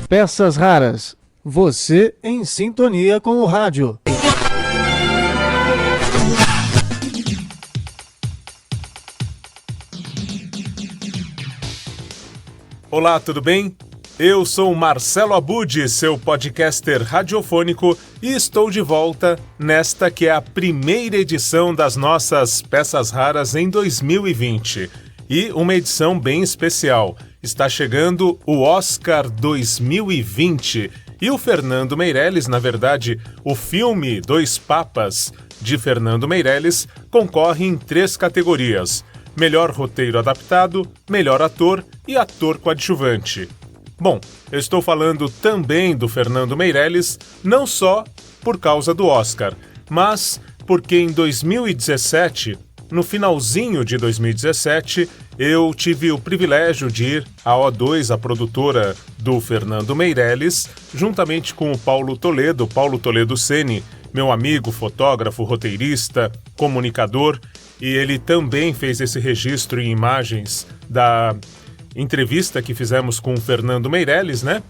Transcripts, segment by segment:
Peças raras. Você em sintonia com o rádio. Olá, tudo bem? Eu sou Marcelo Abud, seu podcaster radiofônico, e estou de volta nesta que é a primeira edição das nossas Peças Raras em 2020. E uma edição bem especial. Está chegando o Oscar 2020 e o Fernando Meirelles, na verdade, o filme Dois Papas de Fernando Meirelles, concorre em 3 categorias: melhor roteiro adaptado, melhor ator e ator coadjuvante. Bom, eu estou falando também do Fernando Meirelles, não só por causa do Oscar, mas porque em 2017, no finalzinho de 2017, eu tive o privilégio de ir à O2, a produtora do Fernando Meirelles, juntamente com o Paulo Toledo Ceni, meu amigo, fotógrafo, roteirista, comunicador, e ele também fez esse registro em imagens da entrevista que fizemos com o Fernando Meirelles, né?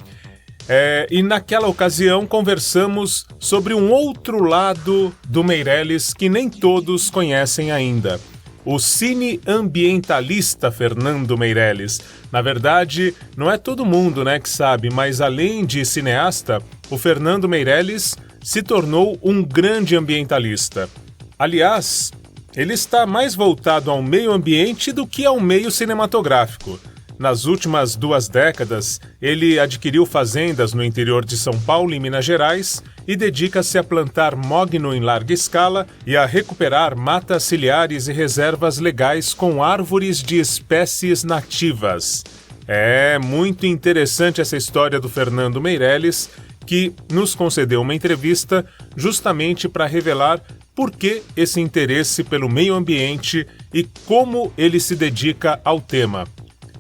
E naquela ocasião conversamos sobre um outro lado do Meirelles que nem todos conhecem ainda. O cineambientalista Fernando Meirelles. Na verdade, não é todo mundo, né, que sabe, mas além de cineasta, o Fernando Meirelles se tornou um grande ambientalista. Aliás, ele está mais voltado ao meio ambiente do que ao meio cinematográfico. Nas últimas 2 décadas, ele adquiriu fazendas no interior de São Paulo e Minas Gerais e dedica-se a plantar mogno em larga escala e a recuperar matas ciliares e reservas legais com árvores de espécies nativas. É muito interessante essa história do Fernando Meirelles, que nos concedeu uma entrevista justamente para revelar por que esse interesse pelo meio ambiente e como ele se dedica ao tema.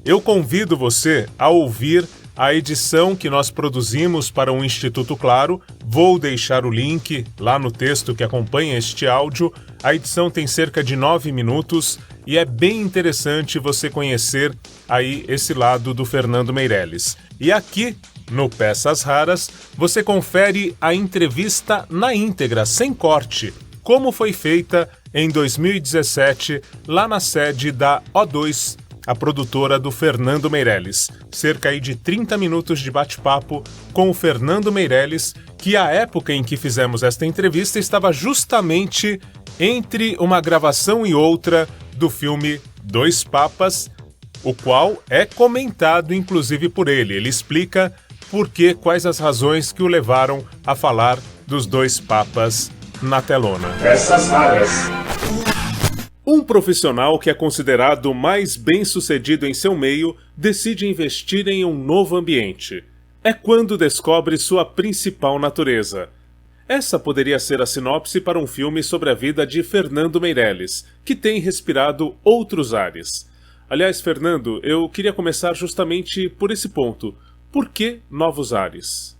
Eu convido você a ouvir a edição que nós produzimos para o Instituto Claro. Vou deixar o link lá no texto que acompanha este áudio. A edição tem cerca de 9 minutos e é bem interessante você conhecer aí esse lado do Fernando Meirelles. E aqui, no Peças Raras, você confere a entrevista na íntegra, sem corte, como foi feita em 2017, lá na sede da O2, a produtora do Fernando Meirelles. Cerca aí de 30 minutos de bate-papo com o Fernando Meirelles, que à época em que fizemos esta entrevista estava justamente entre uma gravação e outra do filme Dois Papas, o qual é comentado inclusive por ele. Ele explica quais as razões que o levaram a falar dos Dois Papas na telona. Peças Raras. Um profissional que é considerado mais bem-sucedido em seu meio decide investir em um novo ambiente. É quando descobre sua principal natureza. Essa poderia ser a sinopse para um filme sobre a vida de Fernando Meirelles, que tem respirado outros ares. Aliás, Fernando, eu queria começar justamente por esse ponto. Por que novos ares?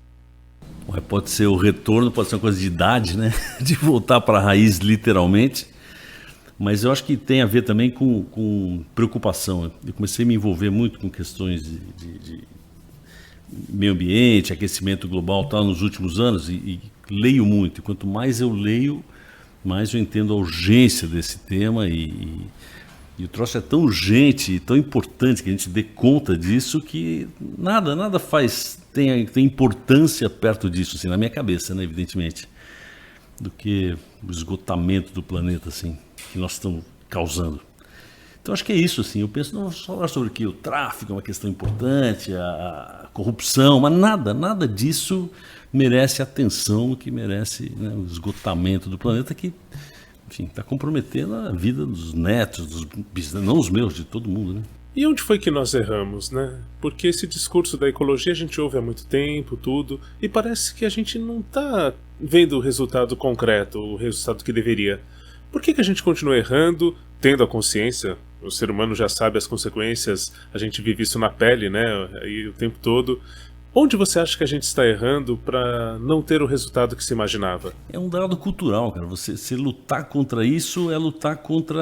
Pode ser o retorno, pode ser uma coisa de idade, né? De voltar para a raiz, literalmente. Mas eu acho que tem a ver também com preocupação. Eu comecei a me envolver muito com questões de meio ambiente, aquecimento global, tal, nos últimos anos, e leio muito. E quanto mais eu leio, mais eu entendo a urgência desse tema, e o troço é tão urgente e tão importante que a gente dê conta disso que nada tem importância perto disso, assim, na minha cabeça, né, evidentemente, do que o esgotamento do planeta, assim, que nós estamos causando. Então acho que é isso, assim. Eu penso não só falar sobre que o tráfico é uma questão importante, a corrupção, mas nada disso merece atenção, que merece, né, o esgotamento do planeta, que, enfim, está comprometendo a vida dos netos, dos bisnetos, não os meus, de todo mundo, né? E onde foi que nós erramos, né? Porque esse discurso da ecologia a gente ouve há muito tempo, tudo, e parece que a gente não está vendo o resultado concreto, o resultado que deveria. Por que a gente continua errando, tendo a consciência? O ser humano já sabe as consequências, a gente vive isso na pele, né? Aí o tempo todo. Onde você acha que a gente está errando para não ter o resultado que se imaginava? É um dado cultural, cara. Você lutar contra isso é lutar contra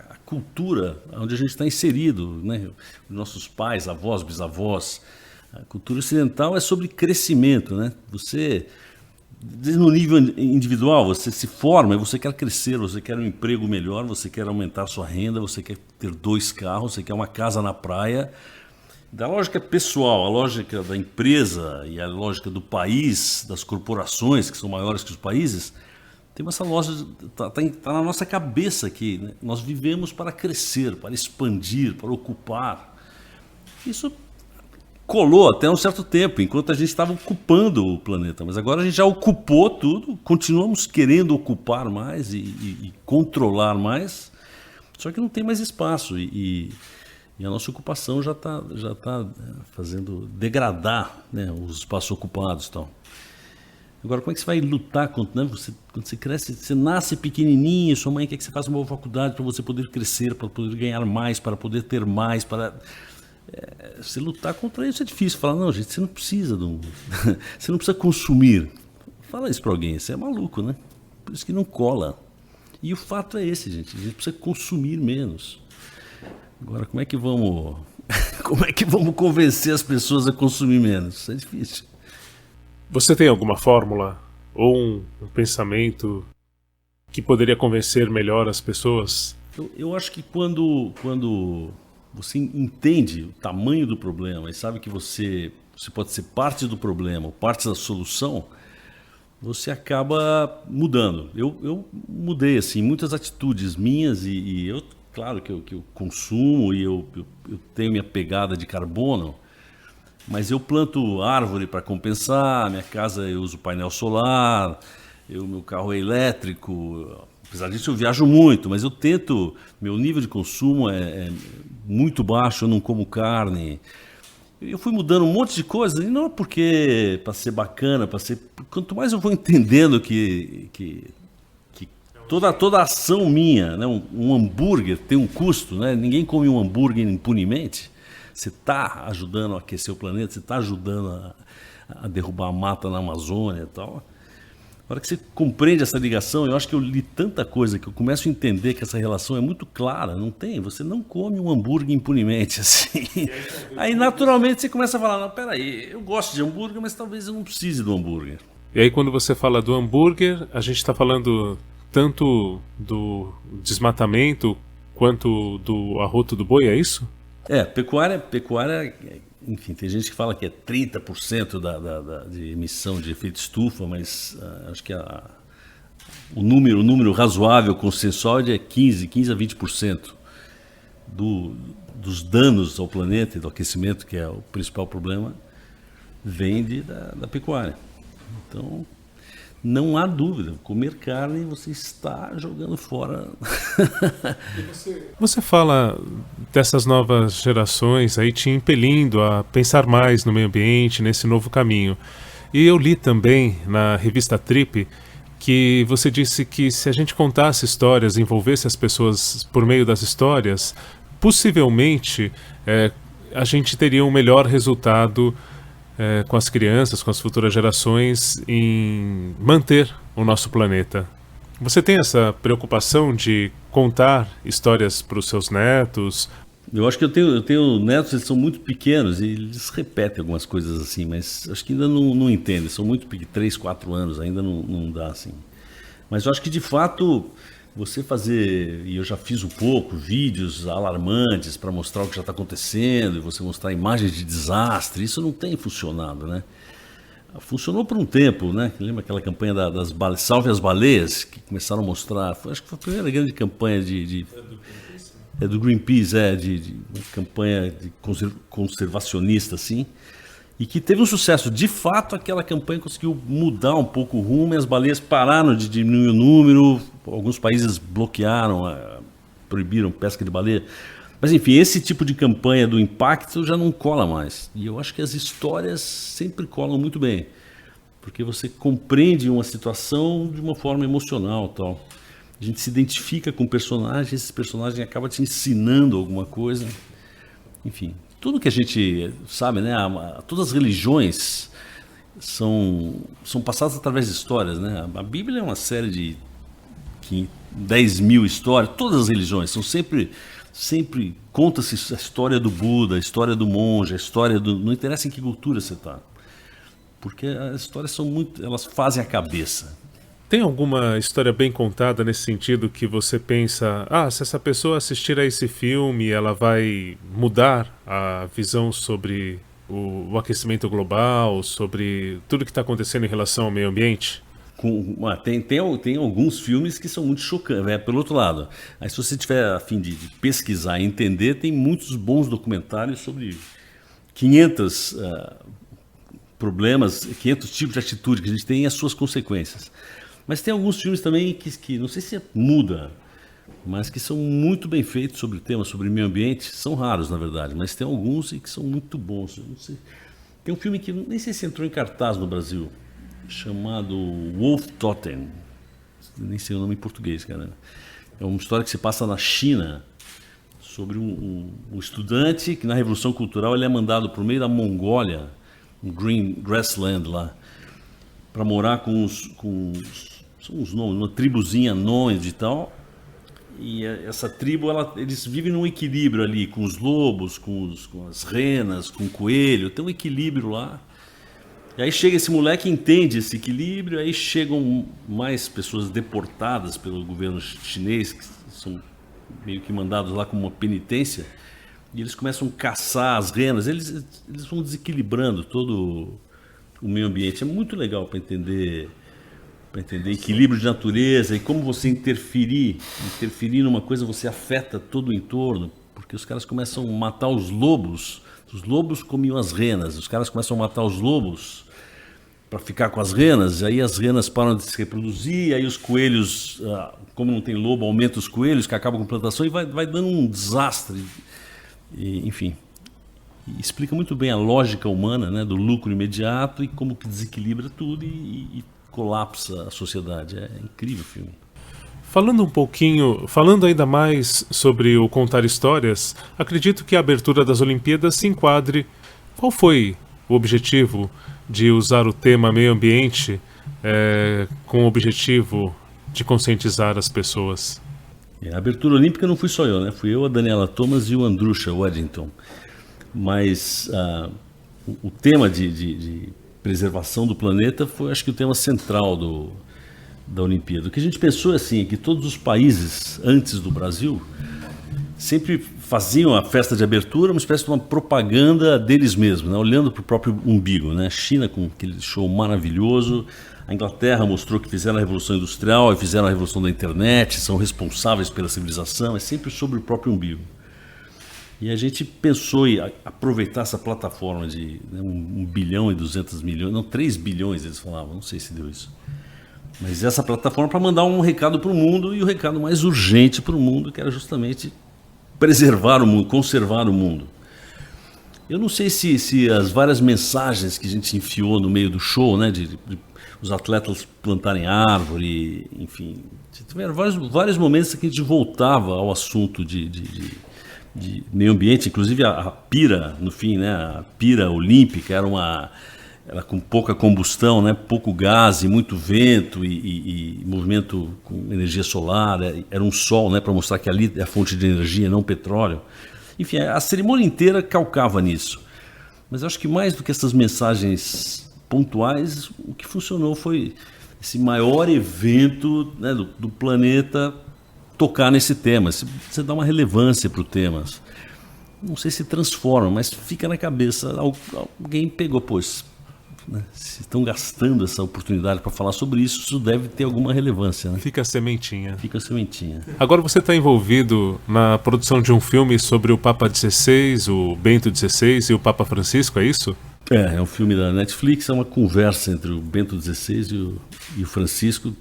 a cultura onde a gente está inserido, né? Os nossos pais, avós, bisavós. A cultura ocidental é sobre crescimento, né? Você, no nível individual, você se forma, você quer crescer, você quer um emprego melhor, você quer aumentar sua renda, você quer ter 2 carros, você quer uma casa na praia. Da lógica pessoal, a lógica da empresa e a lógica do país, das corporações que são maiores que os países, tem essa lógica, tá na nossa cabeça aqui, né? Nós vivemos para crescer, para expandir, para ocupar. Isso colou até um certo tempo, enquanto a gente estava ocupando o planeta, mas agora a gente já ocupou tudo, continuamos querendo ocupar mais e controlar mais, só que não tem mais espaço e a nossa ocupação já tá fazendo degradar, né, os espaços ocupados e tal. Agora, como é que você vai lutar contra, né? Quando você cresce, você nasce pequenininho, sua mãe quer que você faça uma boa faculdade para você poder crescer, para poder ganhar mais, para poder ter mais, você lutar contra isso é difícil. Falar, não, gente, você não precisa você não precisa consumir. Fala isso para alguém, você é maluco, né? Por isso que não cola. E o fato é esse, gente, a gente precisa consumir menos. Agora, como é que vamos convencer as pessoas a consumir menos? Isso é difícil. Você tem alguma fórmula ou um pensamento que poderia convencer melhor as pessoas? Eu acho que quando você entende o tamanho do problema e sabe que você pode ser parte do problema ou parte da solução, você acaba mudando. Eu mudei assim, muitas atitudes minhas e eu, claro que eu consumo e eu tenho minha pegada de carbono, mas eu planto árvore para compensar, minha casa eu uso painel solar, meu carro é elétrico, apesar disso eu viajo muito, mas eu tento, meu nível de consumo é muito baixo, eu não como carne. Eu fui mudando um monte de coisas, e não é porque para ser bacana, quanto mais eu vou entendendo que toda ação minha, né, um hambúrguer tem um custo, né? Ninguém come um hambúrguer impunemente. Você está ajudando a aquecer o planeta, você está ajudando a derrubar a mata na Amazônia e tal. Na hora que você compreende essa ligação, eu acho que eu li tanta coisa que eu começo a entender que essa relação é muito clara. Você não come um hambúrguer impunemente assim. Aí naturalmente você começa a falar, não, peraí, eu gosto de hambúrguer, mas talvez eu não precise do hambúrguer. E aí quando você fala do hambúrguer, a gente está falando tanto do desmatamento quanto do arroto do boi, é isso? Pecuária, enfim, tem gente que fala que é 30% de emissão de efeito estufa, mas acho que o número razoável consensual é 15 a 20% dos danos ao planeta e do aquecimento, que é o principal problema, vem da pecuária. Então, não há dúvida, comer carne você está jogando fora. Você fala dessas novas gerações aí te impelindo a pensar mais no meio ambiente, nesse novo caminho. E eu li também na revista Trip que você disse que se a gente contasse histórias, envolvesse as pessoas por meio das histórias, possivelmente a gente teria um melhor resultado com as crianças, com as futuras gerações, em manter o nosso planeta. Você tem essa preocupação de contar histórias para os seus netos? Eu acho que eu tenho netos, eles são muito pequenos e eles repetem algumas coisas assim, mas acho que ainda não entendem, são muito pequenos, 3, 4 anos, ainda não dá assim. Mas eu acho que de fato você fazer, e eu já fiz um pouco, vídeos alarmantes para mostrar o que já está acontecendo, e você mostrar imagens de desastre, isso não tem funcionado, né? Funcionou por um tempo, né? Lembra aquela campanha das baleias, Salve as Baleias, que começaram a mostrar, acho que foi a primeira grande campanha do Greenpeace, de uma campanha conservacionista, assim, e que teve um sucesso. De fato, aquela campanha conseguiu mudar um pouco o rumo e as baleias pararam de diminuir o número, alguns países bloquearam, proibiram pesca de baleia. Mas enfim, esse tipo de campanha do impacto já não cola mais. E eu acho que as histórias sempre colam muito bem, porque você compreende uma situação de uma forma emocional, tal. A gente se identifica com o personagem, esse personagem acaba te ensinando alguma coisa. Enfim, tudo que a gente sabe, né? Todas as religiões são passadas através de histórias, né? A Bíblia é uma série de 10 mil histórias, todas as religiões são sempre conta-se a história do Buda, a história do monge, a história do... Não interessa em que cultura você está, porque as histórias elas fazem a cabeça. Tem alguma história bem contada nesse sentido que você pensa, se essa pessoa assistir a esse filme, ela vai mudar a visão sobre o aquecimento global, sobre tudo que está acontecendo em relação ao meio ambiente? Tem alguns filmes que são muito chocantes, pelo outro lado. Aí, se você tiver a fim de pesquisar e entender, tem muitos bons documentários sobre 500 problemas, 500 tipos de atitude que a gente tem e as suas consequências. Mas tem alguns filmes também que não sei se muda, mas que são muito bem feitos sobre o tema, sobre o meio ambiente. São raros, na verdade, mas tem alguns que são muito bons. Não sei. Tem um filme que nem sei se entrou em cartaz no Brasil, chamado Wolf Totem. Nem sei o nome em português, cara. É uma história que se passa na China, sobre um estudante que na Revolução Cultural ele é mandado para o meio da Mongólia, um green grassland lá, para morar são uns nomes, uma tribuzinha nômade e tal. E essa tribo, eles vivem num equilíbrio ali, com os lobos, com as renas, com o coelho, tem um equilíbrio lá. E aí chega esse moleque, entende esse equilíbrio, aí chegam mais pessoas deportadas pelo governo chinês, que são meio que mandados lá como uma penitência, e eles começam a caçar as renas, eles vão desequilibrando todo o meio ambiente. É muito legal para entender equilíbrio de natureza e como você interferir numa coisa, você afeta todo o entorno, porque os caras começam a matar os lobos comiam as renas, os caras começam a matar os lobos para ficar com as renas, aí as renas param de se reproduzir, aí os coelhos, como não tem lobo, aumenta os coelhos que acabam com a plantação e vai dando um desastre. Enfim, explica muito bem a lógica humana, né, do lucro imediato e como que desequilibra tudo e colapsa a sociedade. É incrível o filme. Falando ainda mais sobre o contar histórias, acredito que a abertura das Olimpíadas se enquadre. Qual foi o objetivo de usar o tema meio ambiente com o objetivo de conscientizar as pessoas? A abertura olímpica não fui só eu, né? Fui eu, a Daniela Thomas e o Andrusha Waddington. Mas o tema de preservação do planeta foi, acho que, o tema central da Olimpíada. O que a gente pensou assim, é que todos os países antes do Brasil sempre faziam a festa de abertura uma espécie de uma propaganda deles mesmos, né? Olhando para o próprio umbigo, né? A China com aquele show maravilhoso, a Inglaterra mostrou que fizeram a Revolução Industrial e fizeram a Revolução da Internet, são responsáveis pela civilização, é sempre sobre o próprio umbigo. E a gente pensou em aproveitar essa plataforma de 1 bilhão e 200 milhões, não, 3 bilhões eles falavam, não sei se deu isso. Mas essa plataforma para mandar um recado para o mundo, e o recado mais urgente para o mundo, que era justamente preservar o mundo, conservar o mundo. Eu não sei se as várias mensagens que a gente enfiou no meio do show, né, de os atletas plantarem árvore, enfim, tiveram vários momentos que a gente voltava ao assunto de meio ambiente, inclusive a pira, no fim, né, a pira olímpica era com pouca combustão, né, pouco gás e muito vento e movimento com energia solar, era um sol, né, para mostrar que ali é a fonte de energia, não petróleo. Enfim, a cerimônia inteira calcava nisso. Mas eu acho que mais do que essas mensagens pontuais, o que funcionou foi esse maior evento, né, do planeta tocar nesse tema. Você dá uma relevância para o tema. Não sei se transforma, mas fica na cabeça. Alguém pegou, né? Se estão gastando essa oportunidade para falar sobre isso, isso deve ter alguma relevância, né? Fica a sementinha. Fica a sementinha. Agora você está envolvido na produção de um filme sobre o Papa XVI, o Bento XVI e o Papa Francisco, é isso? É um filme da Netflix, é uma conversa entre o Bento XVI e o Francisco.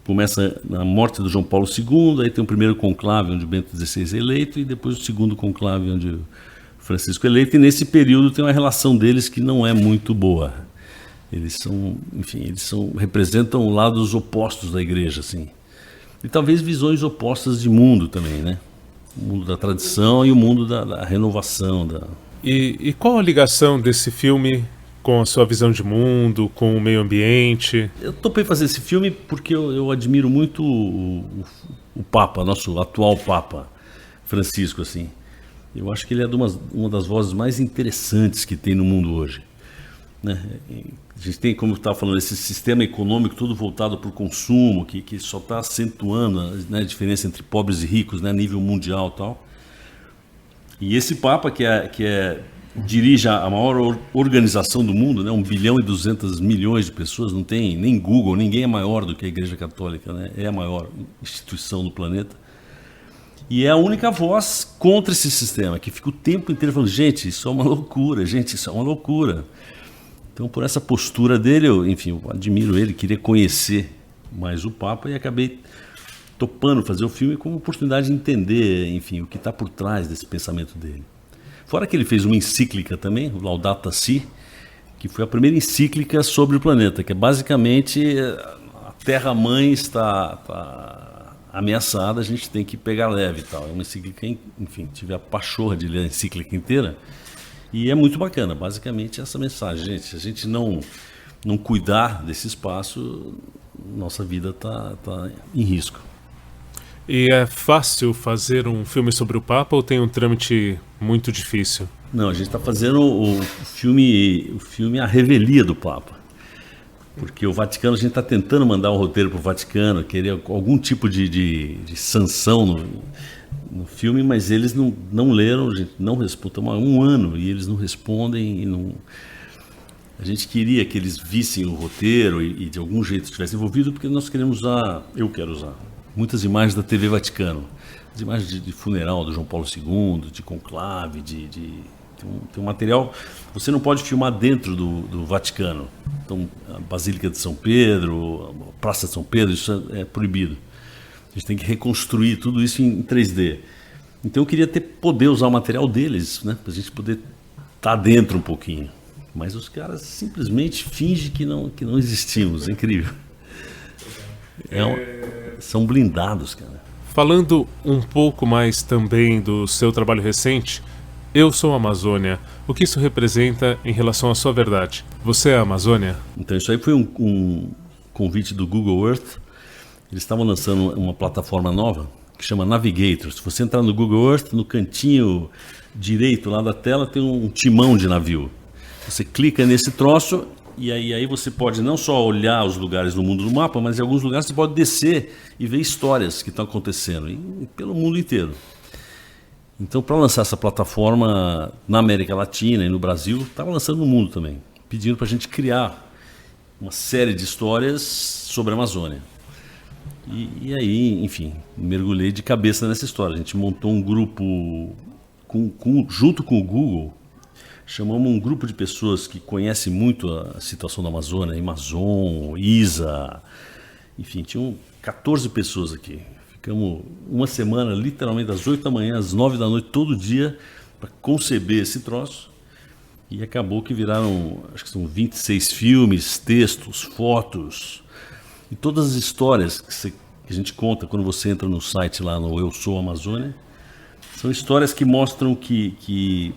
Começa na morte do João Paulo II, aí tem o primeiro conclave onde o Bento XVI é eleito e depois o segundo conclave onde o Francisco é eleito, e nesse período tem uma relação deles que não é muito boa. Eles representam lados opostos da igreja, assim. E talvez visões opostas de mundo também, né? O mundo da tradição e o mundo da renovação. E qual a ligação desse filme com a sua visão de mundo, com o meio ambiente? Eu topei fazer esse filme porque eu admiro muito o Papa, nosso atual Papa, Francisco, assim. Eu acho que ele é uma das vozes mais interessantes que tem no mundo hoje, né? A gente tem, como eu estava falando, esse sistema econômico todo voltado para o consumo, que só está acentuando, né, a diferença entre pobres e ricos, né, a nível mundial e tal. E esse Papa dirige a maior organização do mundo, né, 1,2 bilhão de pessoas, não tem nem Google, ninguém é maior do que a Igreja Católica, né, é a maior instituição do planeta. E é a única voz contra esse sistema, que fica o tempo inteiro falando, gente, isso é uma loucura, gente, isso é uma loucura. Então, por essa postura dele, eu admiro ele, queria conhecer mais o Papa e acabei topando fazer o filme como oportunidade de entender, enfim, o que está por trás desse pensamento dele. Fora que ele fez uma encíclica também, o Laudato Si, que foi a primeira encíclica sobre o planeta, que é basicamente a Terra-mãe está ameaçada, a gente tem que pegar leve e tal. É uma encíclica, enfim, tive a pachorra de ler a encíclica inteira. E é muito bacana, basicamente, essa mensagem. Gente, se a gente não cuidar desse espaço, nossa vida está em risco. E é fácil fazer um filme sobre o Papa ou tem um trâmite muito difícil? Não, a gente está fazendo o filme A Revelia do Papa. Porque o Vaticano, a gente está tentando mandar o roteiro para o Vaticano, querer algum tipo de sanção no filme, mas eles não leram, a gente não respondeu há um ano e eles não respondem e não. A gente queria que eles vissem o roteiro e de algum jeito estivessem envolvidos, porque nós queremos eu quero usar muitas imagens da TV Vaticano, as imagens de funeral do João Paulo II, de conclave, tem um material. Você não pode filmar dentro do Vaticano. Então, a Basílica de São Pedro, a Praça de São Pedro, isso é proibido. A gente tem que reconstruir tudo isso em 3D. Então eu queria poder usar o material deles, né, para a gente poder estar dentro um pouquinho. Mas os caras simplesmente fingem que não existimos. É incrível. São blindados, cara. Falando um pouco mais também do seu trabalho recente, Eu Sou a Amazônia. O que isso representa em relação à sua verdade? Você é a Amazônia? Então isso aí foi um convite do Google Earth. Eles estavam lançando uma plataforma nova que chama Navigator. Se você entrar no Google Earth, no cantinho direito lá da tela tem um timão de navio. Você clica nesse troço e aí você pode não só olhar os lugares no mundo do mapa, mas em alguns lugares você pode descer e ver histórias que estão acontecendo pelo mundo inteiro. Então, para lançar essa plataforma na América Latina e no Brasil, estava lançando no mundo também, pedindo para a gente criar uma série de histórias sobre a Amazônia. E aí, enfim, mergulhei de cabeça nessa história. A gente montou um grupo junto com o Google, chamamos um grupo de pessoas que conhecem muito a situação da Amazônia, Amazon, ISA, enfim, tinham 14 pessoas aqui. Ficamos uma semana, literalmente, das 8 da manhã às 9 da noite, todo dia, para conceber esse troço. E acabou que viraram, acho que são 26 filmes, textos, fotos. E todas as histórias que a gente conta quando você entra no site lá no Eu Sou Amazônia, são histórias que mostram que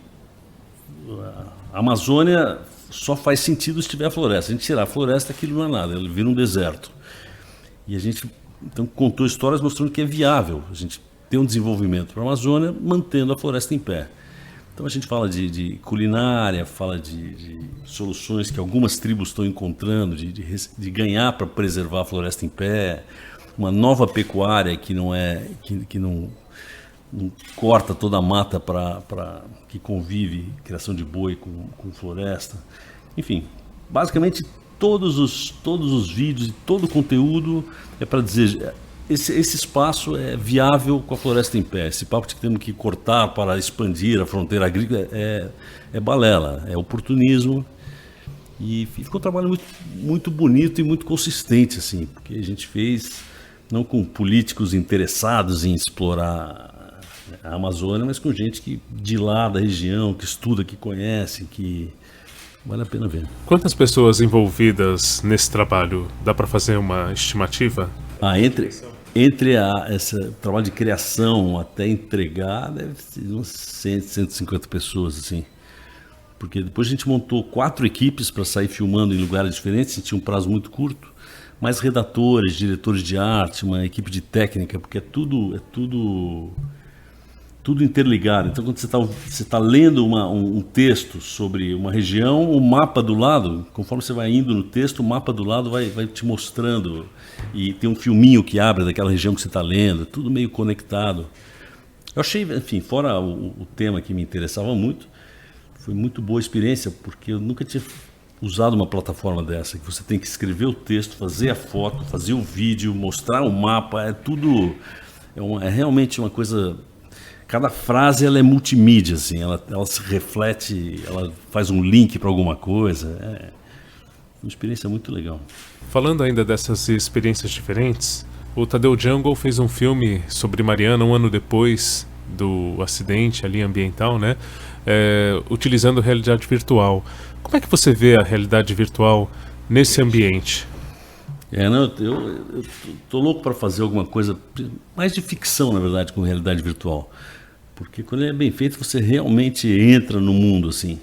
a Amazônia só faz sentido se tiver a floresta. A gente tirar a floresta, aquilo não é nada, ele vira um deserto. E a gente então contou histórias mostrando que é viável a gente ter um desenvolvimento para a Amazônia mantendo a floresta em pé. Então a gente fala de culinária, fala de soluções que algumas tribos estão encontrando, de ganhar para preservar a floresta em pé, uma nova pecuária que não corta toda a mata que convive criação de boi com floresta. Enfim, basicamente todos os vídeos e todo o conteúdo é para dizer esse espaço é viável com a floresta em pé. Esse papo de que temos que cortar para expandir a fronteira agrícola é balela, é oportunismo. E ficou um trabalho muito, muito bonito e muito consistente, assim, porque a gente fez não com políticos interessados em explorar a Amazônia, mas com gente de lá da região, que estuda, que conhece, que vale a pena ver. Quantas pessoas envolvidas nesse trabalho? Dá para fazer uma estimativa? Entre esse trabalho de criação até entregar, deve ser uns 100, 150 pessoas, assim. porque depois a gente montou 4 equipes para sair filmando em lugares diferentes, a gente tinha um prazo muito curto, mais redatores, diretores de arte, uma equipe de técnica, porque é tudo interligado. Então, quando você tá lendo um texto sobre uma região, o mapa do lado, conforme você vai indo no texto, o mapa do lado vai te mostrando, e tem um filminho que abre daquela região que você está lendo, tudo meio conectado. Eu achei, enfim, fora o tema que me interessava muito, foi muito boa experiência, porque eu nunca tinha usado uma plataforma dessa, que você tem que escrever o texto, fazer a foto, fazer o vídeo, mostrar o mapa, é realmente uma coisa. Cada frase ela é multimídia, assim, ela se reflete, ela faz um link para alguma coisa. É uma experiência muito legal. Falando ainda dessas experiências diferentes, o Tadeu Jungle fez um filme sobre Mariana um ano depois do acidente ali ambiental, né? Utilizando realidade virtual. Como é que você vê a realidade virtual nesse ambiente? Eu tô louco para fazer alguma coisa mais de ficção, na verdade, com realidade virtual. Porque quando ele é bem feito, você realmente entra no mundo, assim,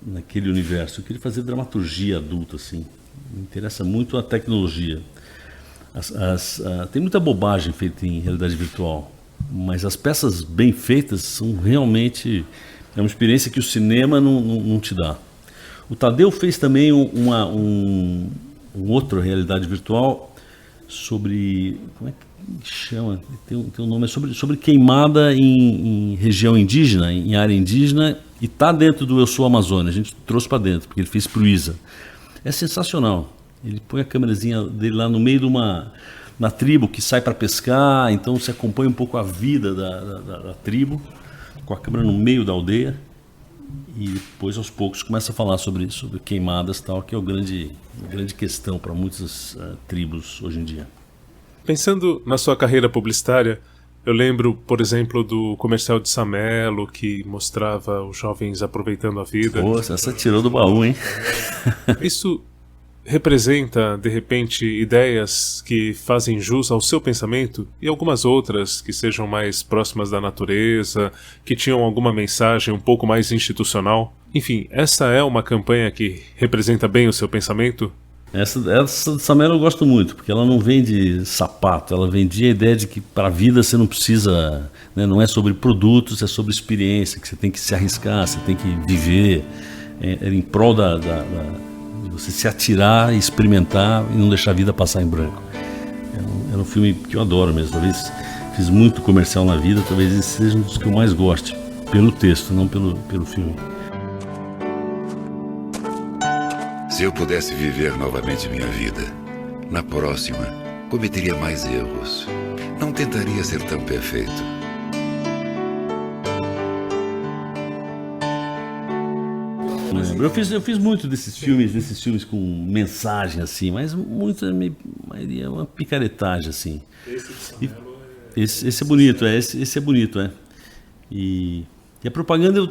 naquele universo. Eu queria fazer dramaturgia adulta, assim. Me interessa muito a tecnologia. Tem muita bobagem feita em realidade virtual, mas as peças bem feitas são realmente... É uma experiência que o cinema não te dá. O Tadeu fez também um outro realidade virtual sobre... Como é que chama? Tem um nome, sobre queimada em região indígena, em área indígena, e está dentro do Eu Sou Amazônia. A gente trouxe para dentro, porque ele fez para o ISA. É sensacional. Ele põe a câmerazinha dele lá no meio de uma tribo que sai para pescar, então você acompanha um pouco a vida da tribo, com a câmera no meio da aldeia, e depois aos poucos começa a falar sobre queimadas, tal, que é a grande questão para muitas tribos hoje em dia. Pensando na sua carreira publicitária, eu lembro, por exemplo, do comercial de Samelo, que mostrava os jovens aproveitando a vida. Poxa, essa tirou do baú, hein? Isso representa, de repente, ideias que fazem jus ao seu pensamento e algumas outras que sejam mais próximas da natureza, que tinham alguma mensagem um pouco mais institucional? Enfim, essa é uma campanha que representa bem o seu pensamento? Essa do Samelo eu gosto muito, porque ela não vende sapato, ela vendia a ideia de que para a vida você não precisa, né, não é sobre produtos, é sobre experiência, que você tem que se arriscar, você tem que viver, em prol de você se atirar e experimentar e não deixar a vida passar em branco. Era um filme que eu adoro mesmo, talvez fiz muito comercial na vida, talvez esse seja um dos que eu mais goste, pelo texto, não pelo filme. Se eu pudesse viver novamente minha vida, na próxima, cometeria mais erros. Não tentaria ser tão perfeito. Eu fiz muito desses filmes com mensagem, assim, mas muito é uma picaretagem, assim. Esse é bonito, esse é bonito, E a propaganda, eu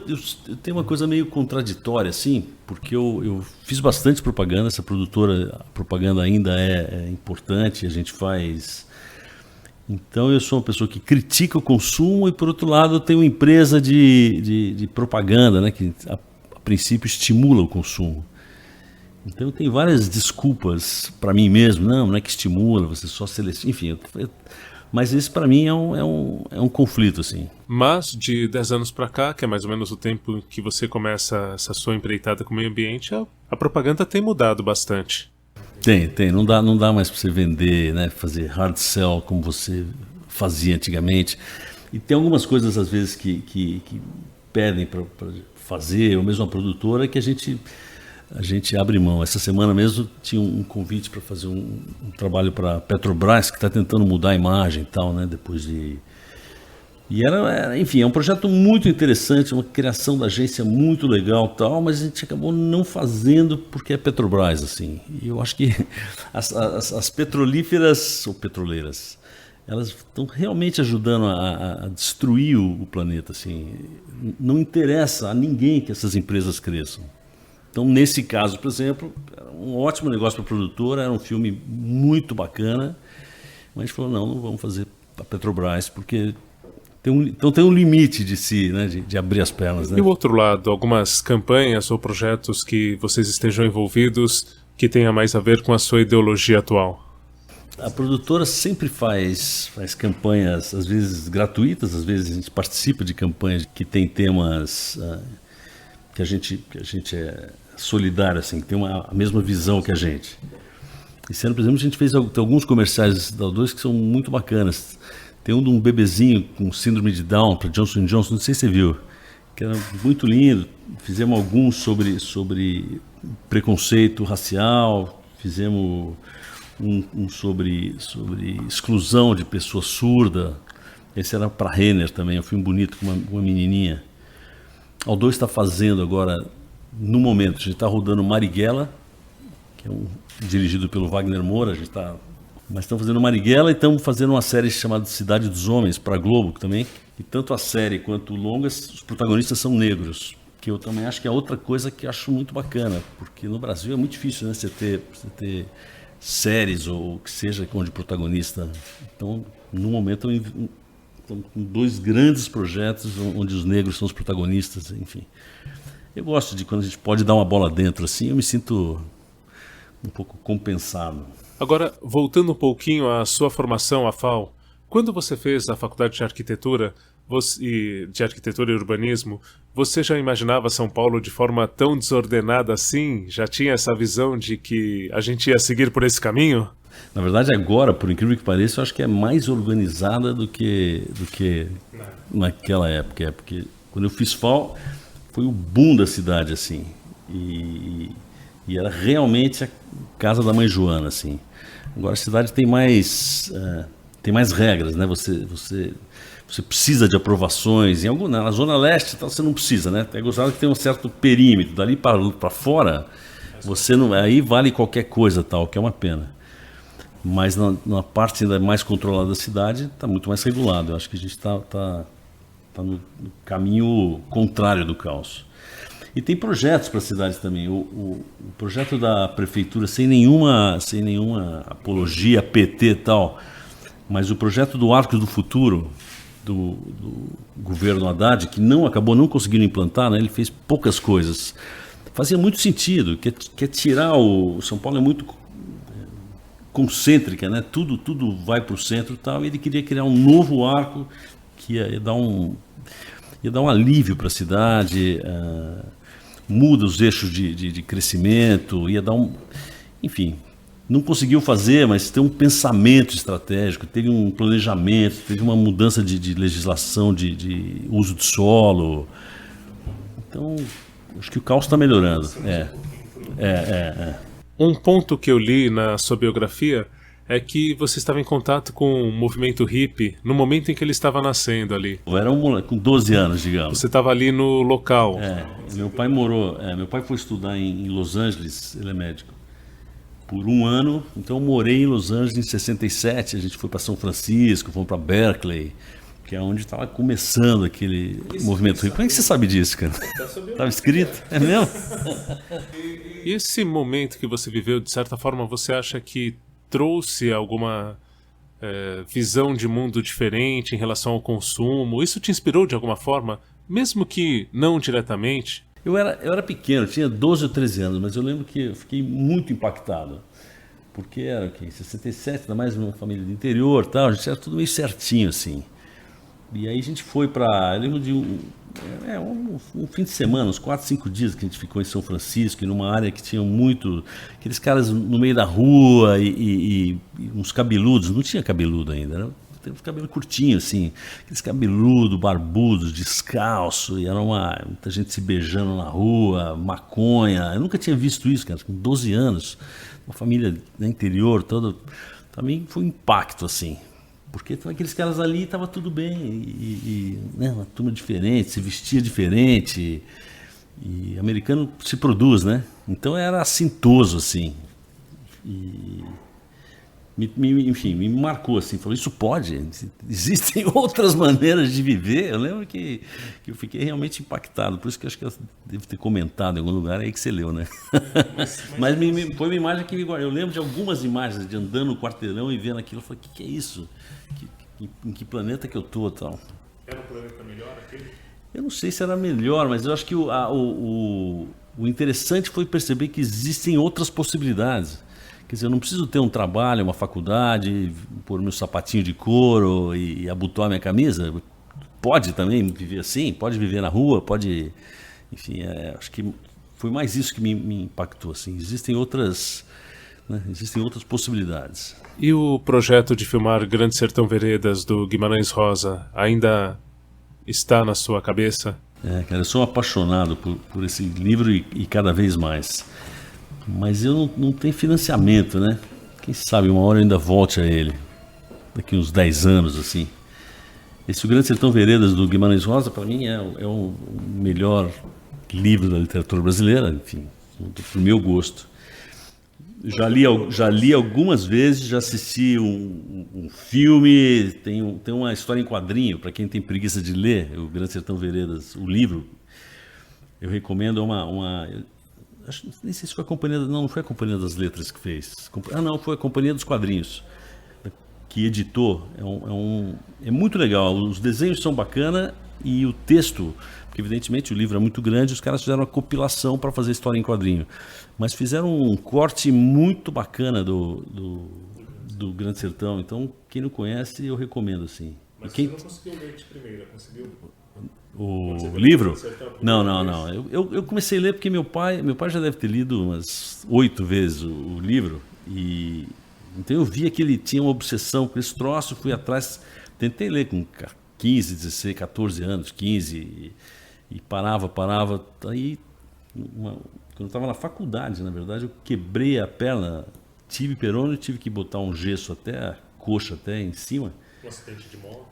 tenho uma coisa meio contraditória, assim, porque eu fiz bastante propaganda, essa produtora, a propaganda ainda é importante, a gente faz... Então eu sou uma pessoa que critica o consumo e, por outro lado, eu tenho uma empresa de propaganda, né, que a princípio estimula o consumo. Então eu tenho várias desculpas para mim mesmo, não é que estimula, você só seleciona, enfim... Mas isso para mim é um conflito, assim. Mas de 10 anos para cá, que é mais ou menos o tempo que você começa essa sua empreitada com o meio ambiente, a propaganda tem mudado bastante. Tem. Não dá mais para você vender, né, fazer hard sell como você fazia antigamente. E tem algumas coisas, às vezes, que pedem para fazer, ou mesmo a produtora, que a gente abre mão. Essa semana mesmo tinha um convite para fazer um trabalho para a Petrobras, que está tentando mudar a imagem e tal, né? Depois de... E enfim, é um projeto muito interessante, uma criação da agência muito legal e tal, mas a gente acabou não fazendo porque é Petrobras, assim. E eu acho que as petrolíferas, ou petroleiras, elas estão realmente ajudando a destruir o planeta, assim. Não interessa a ninguém que essas empresas cresçam. Então, nesse caso, por exemplo, era um ótimo negócio para a produtora, era um filme muito bacana, mas a gente falou, não vamos fazer a Petrobras, porque Então tem um limite de si, né, de abrir as pernas. Né? E o outro lado, algumas campanhas ou projetos que vocês estejam envolvidos que tenha mais a ver com a sua ideologia atual? A produtora sempre faz campanhas, às vezes gratuitas, às vezes a gente participa de campanhas que tem temas que a gente é solidário, assim, que tem a mesma visão que a gente. Esse ano, por exemplo, a gente fez alguns comerciais da O2 que são muito bacanas. Tem um de um bebezinho com síndrome de Down para Johnson & Johnson, não sei se você viu, que era muito lindo. Fizemos alguns sobre preconceito racial, fizemos um sobre exclusão de pessoa surda. Esse era para Renner também, um filme bonito com uma menininha. A O2 está fazendo agora, no momento, a gente está rodando Marighella, que é dirigido pelo Wagner Moura, mas estamos fazendo Marighella e estamos fazendo uma série chamada Cidade dos Homens, para a Globo também. E tanto a série quanto o longas, os protagonistas são negros, que eu também acho que é outra coisa que acho muito bacana, porque no Brasil é muito difícil, né, você ter séries ou que seja onde protagonista. Então, no momento, estão com 2 grandes projetos onde os negros são os protagonistas, enfim. Eu gosto de quando a gente pode dar uma bola dentro assim, eu me sinto um pouco compensado. Agora, voltando um pouquinho à sua formação, a FAU, quando você fez a faculdade de arquitetura, e urbanismo, você já imaginava São Paulo de forma tão desordenada assim? Já tinha essa visão de que a gente ia seguir por esse caminho? Na verdade, agora, por incrível que pareça, eu acho que é mais organizada do que naquela época. Porque quando eu fiz FAU, foi o boom da cidade, assim. E era realmente a casa da mãe Joana, assim. Agora a cidade tem mais regras, né? Você precisa de aprovações. Na Zona Leste você não precisa, né? É gostado que tem um certo perímetro. Dali para fora, você não, aí vale qualquer coisa, tal, que é uma pena. Mas na parte ainda mais controlada da cidade, está muito mais regulado. Eu acho que a gente está no caminho contrário do caos. E tem projetos para a cidade também. O projeto da prefeitura, sem nenhuma apologia, PT e tal, mas o projeto do Arcos do Futuro, do governo Haddad, que acabou não conseguindo implantar, né? Ele fez poucas coisas. Fazia muito sentido, que é tirar o São Paulo é muito concêntrica, né? Tudo vai para o centro e tal, e ele queria criar um novo arco que ia dar um alívio para a cidade, muda os eixos de crescimento, ia dar enfim, não conseguiu fazer, mas tem um pensamento estratégico, teve um planejamento, teve uma mudança de legislação de uso de solo. Então, acho que o caos está melhorando. Um ponto que eu li na sua biografia é que você estava em contato com o movimento hippie no momento em que ele estava nascendo ali. Eu era um moleque com 12 anos, digamos. Você estava ali no local. Meu pai foi estudar em Los Angeles, ele é médico, por 1 ano. Então eu morei em Los Angeles em 67, a gente foi para São Francisco, fomos para Berkeley, que é onde estava começando aquele movimento hippie. Como é que você sabe disso, cara? Estava escrito? É mesmo? E esse momento que você viveu, de certa forma, você acha que trouxe alguma visão de mundo diferente em relação ao consumo? Isso te inspirou de alguma forma, mesmo que não diretamente? Eu era pequeno, tinha 12 ou 13 anos, mas eu lembro que eu fiquei muito impactado. Porque era em 67, ainda mais uma família do interior, tal, a gente era tudo meio certinho, assim. E aí a gente foi para... Eu lembro de um fim de semana, uns 4, 5 dias que a gente ficou em São Francisco, numa área que tinha aqueles caras no meio da rua e uns cabeludos, não tinha cabeludo ainda, né? Tem uns cabelos curtinhos, assim, aqueles cabeludos, barbudos, descalço, e era muita gente se beijando na rua, maconha. Eu nunca tinha visto isso, cara, com 12 anos, uma família do interior, toda. Também foi um impacto, assim. Porque aqueles caras ali estava tudo bem, né, uma turma diferente, se vestia diferente, e americano se produz, né? Então era assintoso, assim. Enfim, me marcou, assim, falou, isso pode, existem outras maneiras de viver. Eu lembro que eu fiquei realmente impactado, por isso que eu acho que eu devo ter comentado em algum lugar, aí que você leu, né? Mas foi uma imagem que eu lembro de algumas imagens, de andando no quarteirão e vendo aquilo, eu falei, o que é isso? Em que planeta que eu tô, tal? Era um planeta melhor aquele? Eu não sei se era melhor, mas eu acho que o interessante foi perceber que existem outras possibilidades. Quer dizer, eu não preciso ter um trabalho, uma faculdade, pôr meu sapatinho de couro e abotoar minha camisa. Pode também viver assim, pode viver na rua, pode... Enfim, acho que foi mais isso que me impactou. Assim. Existem outras possibilidades. E o projeto de filmar Grande Sertão Veredas, do Guimarães Rosa, ainda está na sua cabeça? Cara, eu sou apaixonado por esse livro e cada vez mais. Mas eu não tenho financiamento, né? Quem sabe uma hora eu ainda volte a ele. Daqui uns 10 anos, assim. Esse O Grande Sertão Veredas, do Guimarães Rosa, para mim é o melhor livro da literatura brasileira, enfim, do meu gosto. Já li algumas vezes, já assisti um filme, tem uma história em quadrinho, para quem tem preguiça de ler, O Grande Sertão Veredas, o livro, eu recomendo nem sei se foi a Companhia, não foi a Companhia das Letras que fez, não, foi a Companhia dos Quadrinhos, que editou, é muito legal, os desenhos são bacanas e o texto, porque evidentemente o livro é muito grande, os caras fizeram uma compilação para fazer história em quadrinho, mas fizeram um corte muito bacana do Grande Sertão, então quem não conhece eu recomendo assim. Mas você não conseguiu ler de primeira, conseguiu? O livro? Não. Eu comecei a ler porque meu pai já deve ter lido umas 8 vezes o livro e então eu via que ele tinha uma obsessão com esse troço, fui atrás, tentei ler com 15, 16, 14 anos, 15 e parava. Aí, quando eu estava na faculdade, na verdade, eu quebrei a perna, tive perônio, tive que botar um gesso até a coxa, até em cima. Um acidente de moto?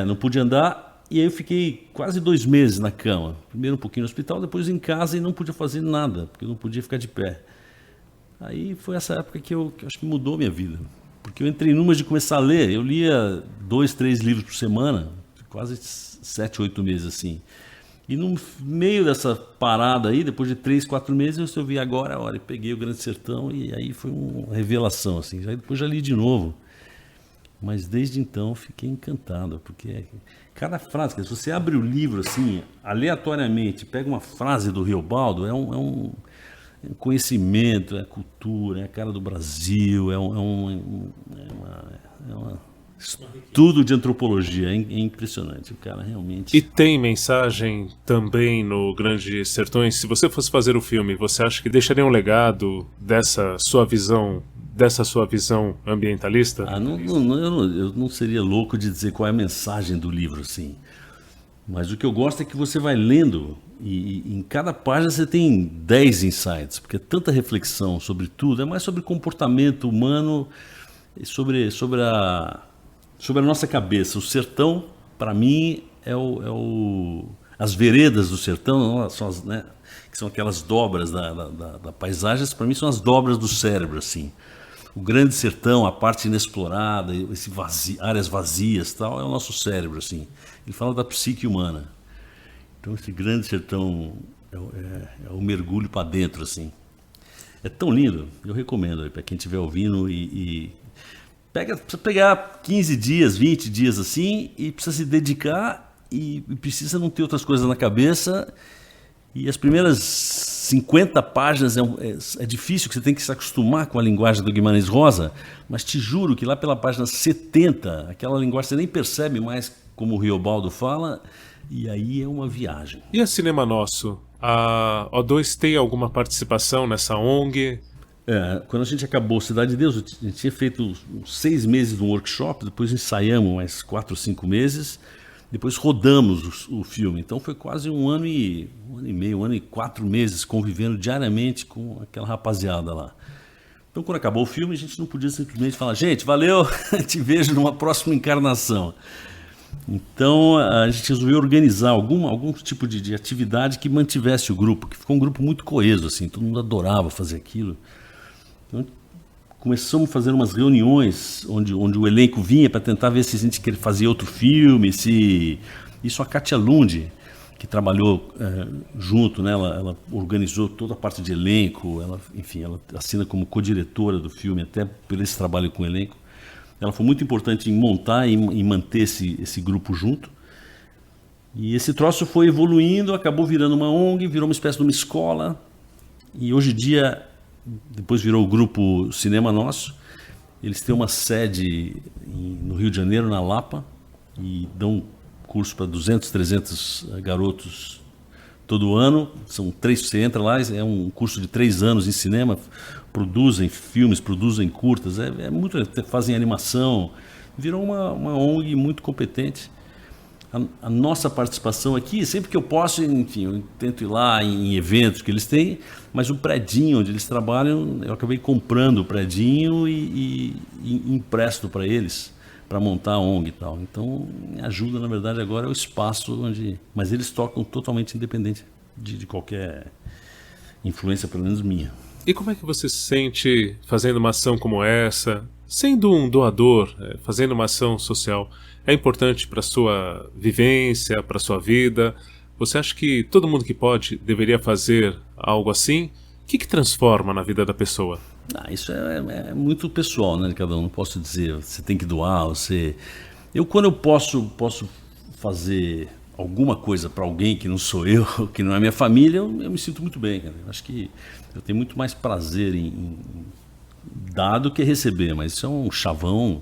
Não podia andar e aí eu fiquei quase 2 meses na cama. Primeiro um pouquinho no hospital, depois em casa e não podia fazer nada, porque eu não podia ficar de pé. Aí foi essa época que eu acho que mudou minha vida. Porque eu entrei numa de começar a ler, eu lia 2, 3 livros por semana, quase 7, 8 meses assim. E no meio dessa parada aí, depois de 3, 4 meses, eu resolvi agora, olha, peguei o Grande Sertão e aí foi uma revelação, assim. Aí depois já li de novo. Mas desde então fiquei encantado, porque cada frase, se você abre o livro assim, aleatoriamente, pega uma frase do Riobaldo, é um conhecimento, é cultura, é a cara do Brasil, tudo de antropologia, é impressionante, o cara realmente... E tem mensagem também no Grande Sertões? Se você fosse fazer o filme, você acha que deixaria um legado dessa sua visão ambientalista? Eu não seria louco de dizer qual é a mensagem do livro, assim. Mas o que eu gosto é que você vai lendo e em cada página você tem 10 insights, porque é tanta reflexão sobre tudo, é mais sobre comportamento humano e sobre a nossa cabeça. O sertão, para mim, as veredas do sertão, que são aquelas dobras da paisagem, para mim são as dobras do cérebro, assim. O Grande Sertão, a parte inexplorada, áreas vazias, tal, é o nosso cérebro, assim. Ele fala da psique humana. Então esse Grande Sertão é o mergulho para dentro, assim. É tão lindo, eu recomendo para quem estiver ouvindo precisa pegar 15 dias, 20 dias assim e precisa se dedicar e precisa não ter outras coisas na cabeça. E as primeiras 50 páginas é difícil, que você tem que se acostumar com a linguagem do Guimarães Rosa, mas te juro que lá pela página 70, aquela linguagem você nem percebe mais como o Riobaldo fala, e aí é uma viagem. E a Cinema Nosso? A O2 tem alguma participação nessa ONG? Quando a gente acabou Cidade de Deus, a gente tinha feito uns 6 meses de um workshop, depois ensaiamos mais 4 ou 5 meses, depois rodamos o filme. Então foi quase um ano e meio, 1 ano e 4 meses convivendo diariamente com aquela rapaziada lá. Então quando acabou o filme, a gente não podia simplesmente falar, gente, valeu, te vejo numa próxima encarnação. Então a gente resolveu organizar algum tipo de atividade que mantivesse o grupo, que ficou um grupo muito coeso, assim, todo mundo adorava fazer aquilo. Então, começamos a fazer umas reuniões onde o elenco vinha para tentar ver se a gente fazia outro filme, Isso a Kátia Lund, que trabalhou junto, né? Ela organizou toda a parte de elenco, ela assina como co-diretora do filme, até por esse trabalho com o elenco. Ela foi muito importante em montar e manter esse grupo junto. E esse troço foi evoluindo, acabou virando uma ONG, virou uma espécie de uma escola. E hoje em dia, depois virou o grupo Cinema Nosso. Eles têm uma sede no Rio de Janeiro, na Lapa, e dão curso para 200, 300 garotos todo ano. São 3, você entra lá, é um curso de 3 anos em cinema, produzem filmes, produzem curtas, fazem animação. Virou uma ONG muito competente. A nossa participação aqui, sempre que eu posso, enfim, eu tento ir lá em eventos que eles têm, mas o predinho onde eles trabalham, eu acabei comprando o predinho e empresto para eles, para montar a ONG e tal. Então, me ajuda, na verdade, agora é o espaço onde... Mas eles tocam totalmente independente de qualquer influência, pelo menos minha. E como é que você se sente fazendo uma ação como essa, sendo um doador, fazendo uma ação social? É importante para a sua vivência, para a sua vida? Você acha que todo mundo que pode deveria fazer algo assim? O que transforma na vida da pessoa? Isso é muito pessoal, né, de cada um. Não posso dizer, você tem que doar, Eu, quando eu posso fazer alguma coisa para alguém que não sou eu, que não é minha família, eu me sinto muito bem, cara. Eu acho que eu tenho muito mais prazer em dar do que receber, mas isso é um chavão.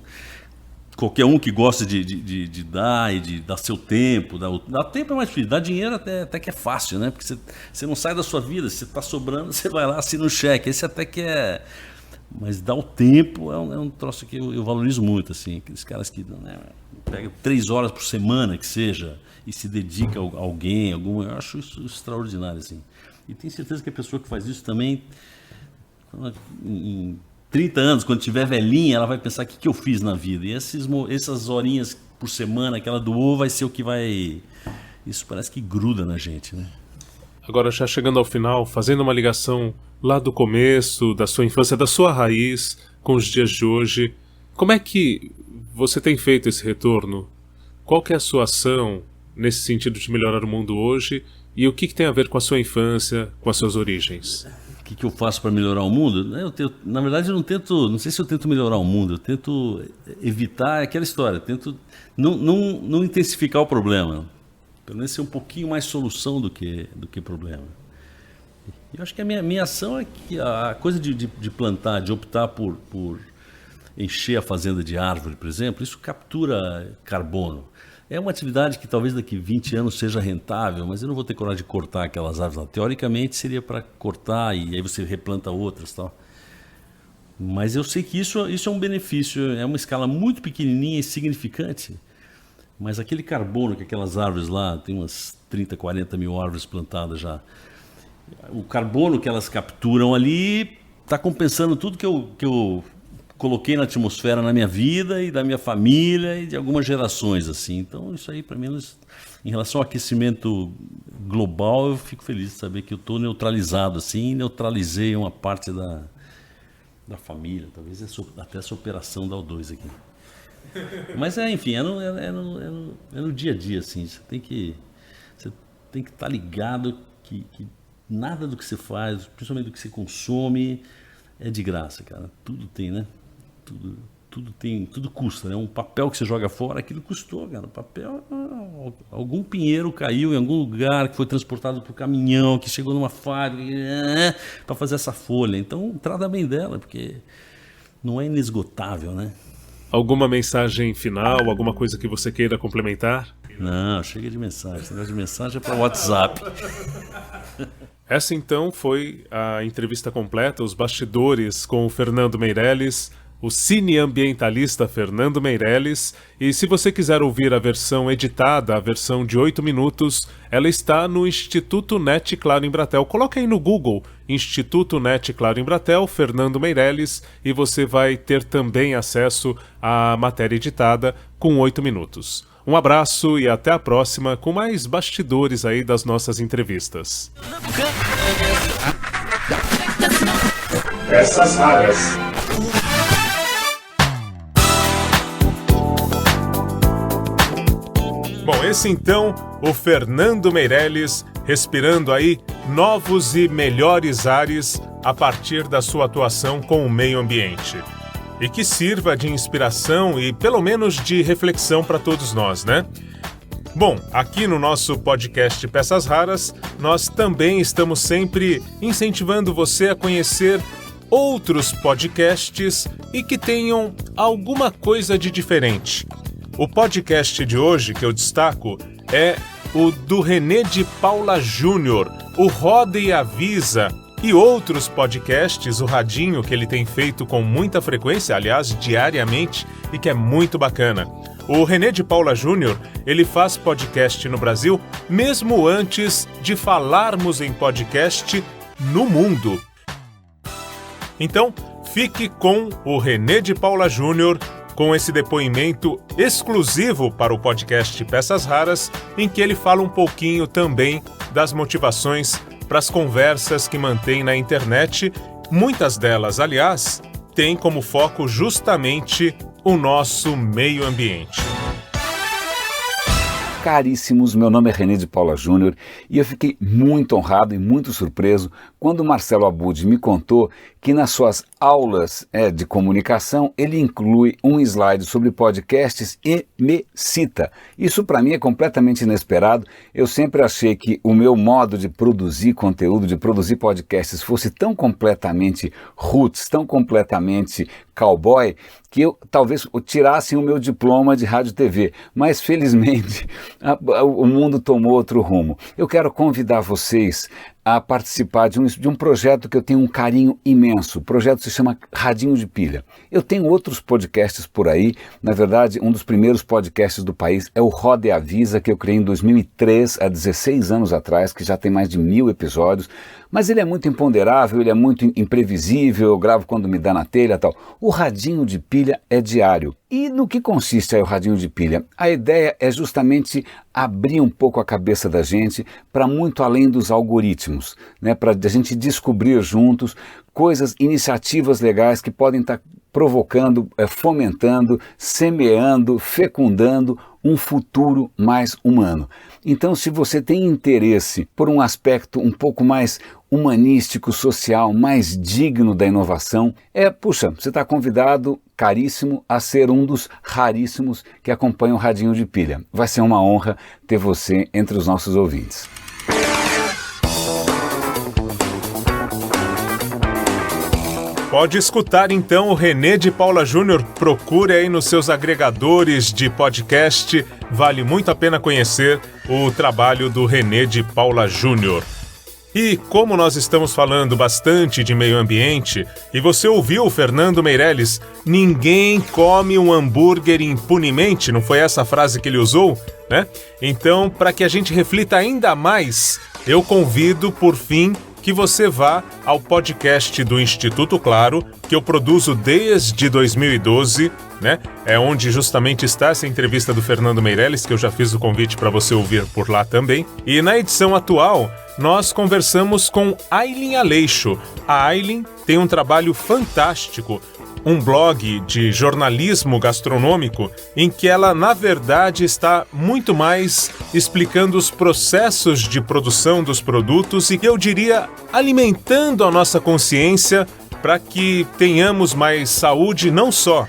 Qualquer um que gosta de dar e de dar seu tempo, dar tempo é mais difícil, dar dinheiro até que é fácil, né? Porque você não sai da sua vida, se está sobrando, você vai lá, assina um cheque, esse até que é... Mas dar o tempo é um troço que eu valorizo muito, assim, aqueles caras que, né, pegam 3 horas por semana, que seja, e se dedica a alguém, eu acho isso extraordinário, assim. E tenho certeza que a pessoa que faz isso também, em 30 anos, quando tiver velhinha, ela vai pensar o que eu fiz na vida. E essas horinhas por semana que ela doou vai ser o que vai... Isso parece que gruda na gente, né? Agora, já chegando ao final, fazendo uma ligação lá do começo, da sua infância, da sua raiz, com os dias de hoje, como é que você tem feito esse retorno? Qual que é a sua ação nesse sentido de melhorar o mundo hoje? E o que tem a ver com a sua infância, com as suas origens? O que eu faço para melhorar o mundo? Na verdade, eu não sei se eu tento melhorar o mundo, eu tento evitar aquela história, tento não intensificar o problema, pelo menos ser um pouquinho mais solução do que problema. Eu acho que a minha ação é que a coisa de plantar, de optar por encher a fazenda de árvore, por exemplo, isso captura carbono. É uma atividade que talvez daqui 20 anos seja rentável, mas eu não vou ter coragem de cortar aquelas árvores lá. Teoricamente seria para cortar e aí você replanta outras e tal. Mas eu sei que isso é um benefício, é uma escala muito pequenininha e significante. Mas aquele carbono que aquelas árvores lá, tem umas 30, 40 mil árvores plantadas já. O carbono que elas capturam ali está compensando tudo que eu coloquei na atmosfera na minha vida e da minha família e de algumas gerações, assim. Então, isso aí, para mim, em relação ao aquecimento global, eu fico feliz de saber que eu estou neutralizado, assim, e neutralizei uma parte da família, talvez até essa operação da O2 aqui. Mas, enfim, é no dia a dia, assim, você tem que estar ligado que nada do que você faz, principalmente do que você consome, é de graça, cara. Tudo tem, né? Tudo custa, né? Um papel que você joga fora, aquilo custou, cara. O papel, algum pinheiro caiu em algum lugar, que foi transportado por caminhão, que chegou numa fábrica para fazer essa folha. Então, trata bem dela, porque não é inesgotável, né? Alguma mensagem final, alguma coisa que você queira complementar? Não, chega de mensagem. Esse negócio de mensagem é para WhatsApp. Essa então foi a entrevista completa, os bastidores com o Fernando Meirelles, o cineambientalista Fernando Meirelles. E se você quiser ouvir a versão editada, a versão de 8 minutos, ela está no Instituto NET Claro Embratel. Coloca aí no Google, Instituto NET Claro Embratel, Fernando Meirelles, e você vai ter também acesso à matéria editada com 8 minutos. Um abraço e até a próxima com mais bastidores aí das nossas entrevistas. Peças raras. Bom, esse então, o Fernando Meirelles, respirando aí novos e melhores ares a partir da sua atuação com o meio ambiente. E que sirva de inspiração e pelo menos de reflexão para todos nós, né? Bom, aqui no nosso podcast Peças Raras, nós também estamos sempre incentivando você a conhecer outros podcasts e que tenham alguma coisa de diferente. O podcast de hoje que eu destaco é o do René de Paula Júnior, o Roda e Avisa, e outros podcasts, o Radinho, que ele tem feito com muita frequência, aliás, diariamente, e que é muito bacana. O René de Paula Júnior, ele faz podcast no Brasil mesmo antes de falarmos em podcast no mundo. Então, fique com o René de Paula Júnior, com esse depoimento exclusivo para o podcast Peças Raras, em que ele fala um pouquinho também das motivações para as conversas que mantém na internet. Muitas delas, aliás, têm como foco justamente o nosso meio ambiente. Caríssimos, meu nome é René de Paula Júnior e eu fiquei muito honrado e muito surpreso quando o Marcelo Abud me contou que nas suas aulas de comunicação ele inclui um slide sobre podcasts e me cita. Isso para mim é completamente inesperado. Eu sempre achei que o meu modo de produzir conteúdo, de produzir podcasts fosse tão completamente roots, tão completamente cowboy, que eu talvez tirasse o meu diploma de rádio e TV, mas felizmente o mundo tomou outro rumo. Eu quero convidar vocês a participar de um projeto que eu tenho um carinho imenso. O projeto se chama Radinho de Pilha. Eu tenho outros podcasts por aí. Na verdade, um dos primeiros podcasts do país é o Roda e Avisa, que eu criei em 2003, há 16 anos atrás, que já tem mais de 1000 episódios. Mas ele é muito imponderável, ele é muito imprevisível, eu gravo quando me dá na telha e tal. O Radinho de Pilha é diário. E no que consiste aí o Radinho de Pilha? A ideia é justamente abrir um pouco a cabeça da gente para muito além dos algoritmos, né? Para a gente descobrir juntos coisas, iniciativas legais que podem estar provocando, fomentando, semeando, fecundando um futuro mais humano. Então, se você tem interesse por um aspecto um pouco mais humanístico, social, mais digno da inovação, você está convidado, caríssimo, a ser um dos raríssimos que acompanham o Radinho de Pilha. Vai ser uma honra ter você entre os nossos ouvintes. Pode escutar então o René de Paula Júnior, procure aí nos seus agregadores de podcast, vale muito a pena conhecer o trabalho do René de Paula Júnior. E como nós estamos falando bastante de meio ambiente, e você ouviu o Fernando Meirelles, ninguém come um hambúrguer impunemente, não foi essa a frase que ele usou, né? Então, para que a gente reflita ainda mais, eu convido, por fim, que você vá ao podcast do Instituto Claro, que eu produzo desde 2012, né? É onde justamente está essa entrevista do Fernando Meirelles, que eu já fiz o convite para você ouvir por lá também. E na edição atual, nós conversamos com Aylin Aleixo. A Aylin tem um trabalho fantástico, um blog de jornalismo gastronômico em que ela, na verdade, está muito mais explicando os processos de produção dos produtos e, eu diria, alimentando a nossa consciência para que tenhamos mais saúde, não só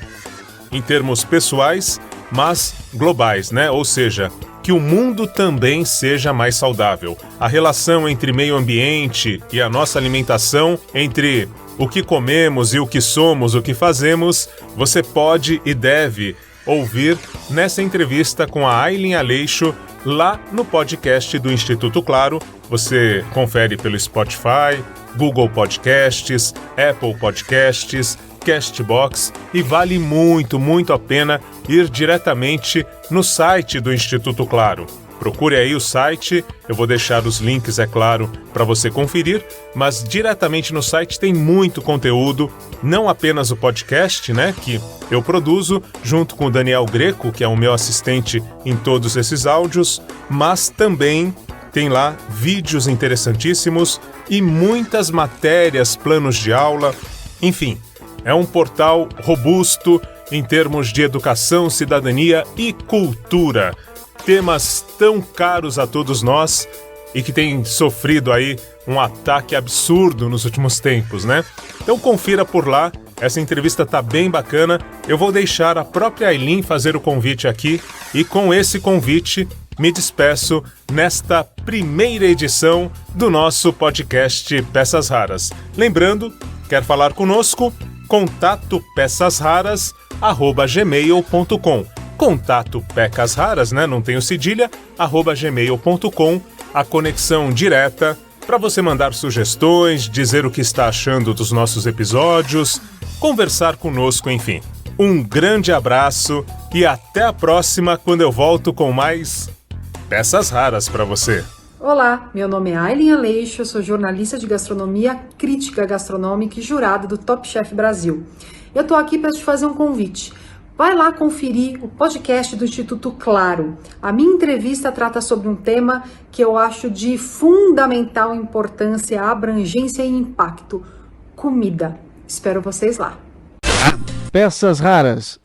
em termos pessoais, mas globais, né? Ou seja, que o mundo também seja mais saudável. A relação entre meio ambiente e a nossa alimentação, entre o que comemos e o que somos, o que fazemos, você pode e deve ouvir nessa entrevista com a Aylin Aleixo lá no podcast do Instituto Claro. Você confere pelo Spotify, Google Podcasts, Apple Podcasts, Castbox, e vale muito, muito a pena ir diretamente no site do Instituto Claro. Procure aí o site, eu vou deixar os links, é claro, para você conferir, mas diretamente no site tem muito conteúdo, não apenas o podcast, né, que eu produzo junto com o Daniel Greco, que é o meu assistente em todos esses áudios, mas também tem lá vídeos interessantíssimos e muitas matérias, planos de aula, enfim, é um portal robusto em termos de educação, cidadania e cultura. Temas tão caros a todos nós e que têm sofrido aí um ataque absurdo nos últimos tempos, né? Então confira por lá, essa entrevista tá bem bacana. Eu vou deixar a própria Aylin fazer o convite aqui e com esse convite me despeço nesta primeira edição do nosso podcast Peças Raras. Lembrando, quer falar conosco? Contato pecasraras@gmail.com. Contato Pecas Raras, né? Não tenho cedilha, @gmail.com. A conexão direta para você mandar sugestões, dizer o que está achando dos nossos episódios, conversar conosco, enfim. Um grande abraço e até a próxima, quando eu volto com mais Peças Raras para você. Olá, meu nome é Aileen Aleixo, eu sou jornalista de gastronomia, crítica gastronômica e jurada do Top Chef Brasil. Eu tô aqui para te fazer um convite. Vai lá conferir o podcast do Instituto Claro. A minha entrevista trata sobre um tema que eu acho de fundamental importância, abrangência e impacto: comida. Espero vocês lá. Peças Raras.